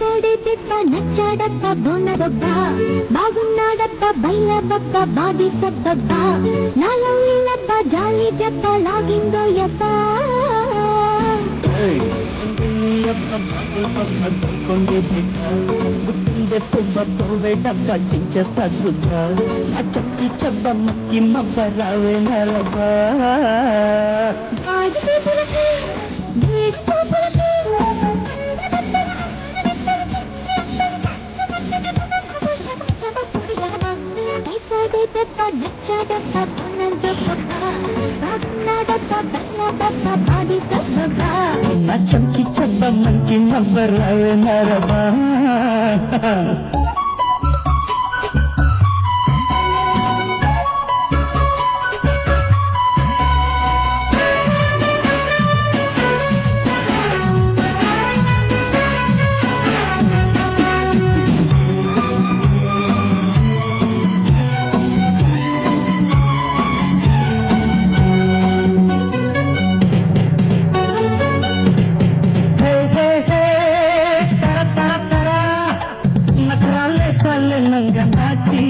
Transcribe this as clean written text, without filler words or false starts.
వేసాడే దెబ్బ నచ్చాడప్ప బోనదొబ్బ బాగున్నాడప్ప బయ్యబబ్బ బాబీ సబ్బబ్బ నాలో ఇల్లబ్బ జాలి జబ్బ లాగిందో యబ్బ గుట్టిందే పువ్వ పోవే డబ్బ చించేస్తా సుబ్బా నా చక్కి చెబ్బ మక్కి మబ్బ రావే నరబా నా చక్కి చెబ్బ మక్కి మబ్బ రావే నరబా నగరాలే కళ్ళ నంగ నాచి